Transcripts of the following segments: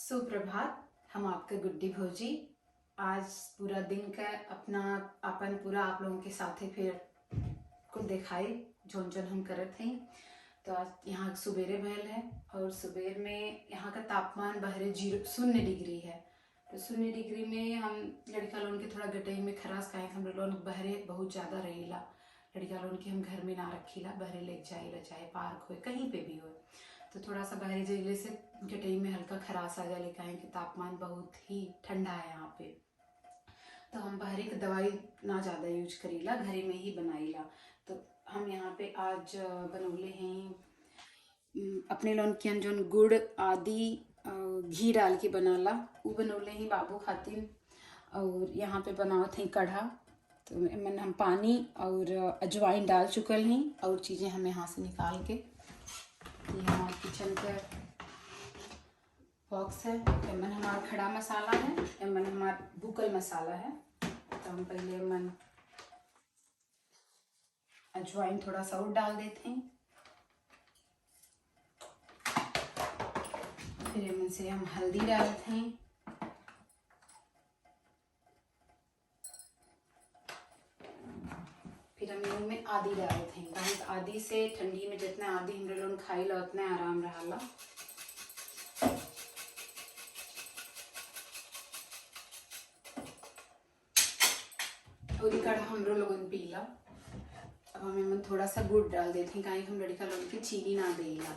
सुप्रभात। हम आपके गुड्डी भौजी आज पूरा दिन का अपन पूरा आप लोगों के साथ फिर कुल दिखाई जोन जोन हम करत हैं। तो आज यहाँ सुबेरे भयल है और सुबेर में यहाँ का तापमान बहरे 0 डिग्री है। तो 0 डिग्री में हम लड़का लोगों के थोड़ा गटई में खरास खाए हम लोग बहरे बहुत ज़्यादा रहेला। लड़का लोगों के हम घर में ना रखीला, बहरे ले जाइला, चाहे पार्क हो कहीं पे भी हो। तो थोड़ा सा बहरे जइले से गटई में हल्का खरास आ जाए, काहे कि तापमान बहुत ही ठंडा है यहाँ पे। तो हम बहरे की दवाई ना ज़्यादा यूज करीला, घरे में ही बनाईला। तो हम यहाँ पे आज बनौले हैं अपने लोन के जोन गुड़ आदि घी डाल के बनाला वो बनौले हैं बाबू खातिन। और यहाँ पे बनावत हैं कढ़ा। तो मन हम पानी और अजवाइन डाल चुकल हैं और चीज़ें हम यहाँ से निकाल के, ये हमारे किचन का बॉक्स है। एमन हमारा खड़ा मसाला है, एमन हमारा भूकल मसाला है। तो हम पहले मन अजवाइन थोड़ा सा और डाल देते हैं, फिर एमन से हम हल्दी डालते हैं, फिर हम यूं में आदि डालते हैं। बहुत आदि से ठंडी में जितना आदि हम लोग खाई ला उतना आराम रहा। और कढ़ा हम लोगन पीला। अब हमें थोड़ा सा गुड़ डाल देते हैं, काहे हम लड़का लोगन के चीनी ना देला।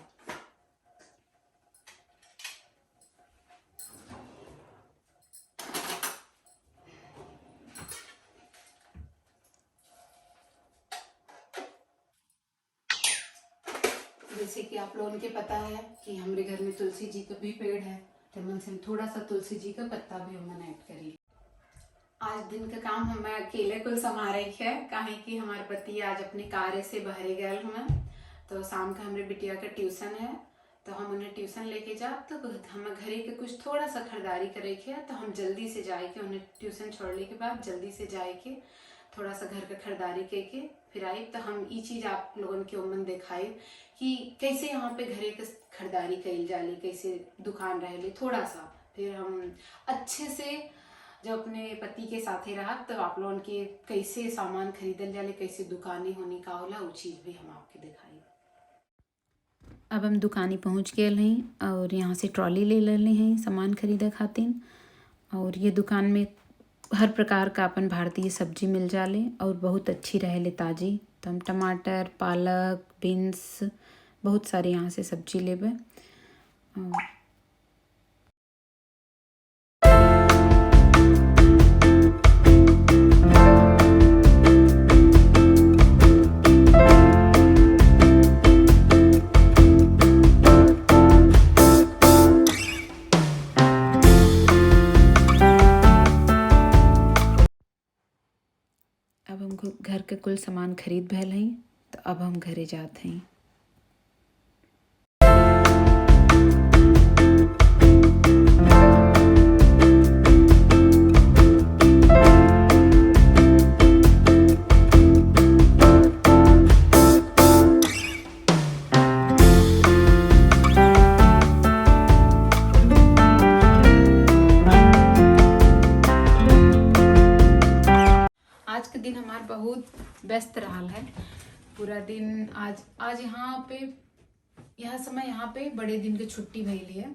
जैसे कि आप लोगों के पता है कि हमारे घर में तुलसी जी का भी पेड़ है, तो मन से थोड़ा सा तुलसी जी का पत्ता भी हम ऐड करी। आज दिन का काम हमें अकेले कुल संभाले है, काहे कि हमारे पति आज अपने कार्य से बहरे गए हमें। तो शाम का हमारे बिटिया का ट्यूशन है, तो हम उन्हें ट्यूशन लेके जा। तो हम घरे के कुछ थोड़ा सा खरीदारी करे के, तो हम जल्दी से जाए के उन्हें ट्यूशन छोड़ने के बाद जल्दी से जाए के थोड़ा सा घर का खरीदारी करके फिर आई। तो हम ये चीज़ आप लोगों के उमन दिखाई कि कैसे यहाँ पे घरे के खरीदारी कल जाली, कैसे दुकान रहे थोड़ा सा। फिर हम अच्छे से जब अपने पति के साथ ही रहा, तो आप लोगों के कैसे सामान खरीदल जाले, कैसे दुकानें होने का होला, वो चीज़ भी हम आपके दिखाई। अब हम दुकानी पहुँच गए हैं और यहाँ से ट्रॉली ले लेने हैं सामान खरीदा खातिर। और ये दुकान में हर प्रकार का अपन भारतीय सब्जी मिल जाले और बहुत अच्छी रहेले ताज़ी। तो हम टमाटर, पालक, बीन्स बहुत सारे यहाँ से सब्जी लेबे। अब हम घर के कुल सामान खरीद भैल हैं, तो अब हम घरे जाते हैं। आज का दिन हमारा बहुत व्यस्त रहा है। पूरा दिन आज यहाँ समय यहाँ पे बड़े दिन की छुट्टी भइली है।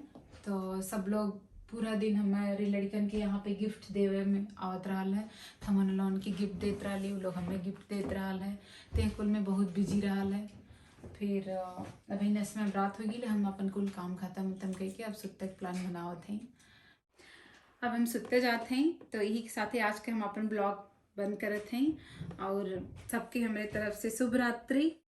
तो सब लोग पूरा दिन हमारे लड़कन के यहाँ पे गिफ्ट देवे में आवत रहा है। तो हम लोगन के गिफ्ट देते रही, वो लोग हमें गिफ्ट देते रहा है। तो कुल में बहुत बिजी रहा है। फिर अभी नस में रात हो गई, हम अपन कुल काम खत्म करके अब सुते के प्लान बनावत हैं। अब हम सुते जाते हैं। तो यही के साथ ही आज के हम अपन ब्लॉग बंद करते हैं और सबकी हमारे तरफ से शुभ रात्रि।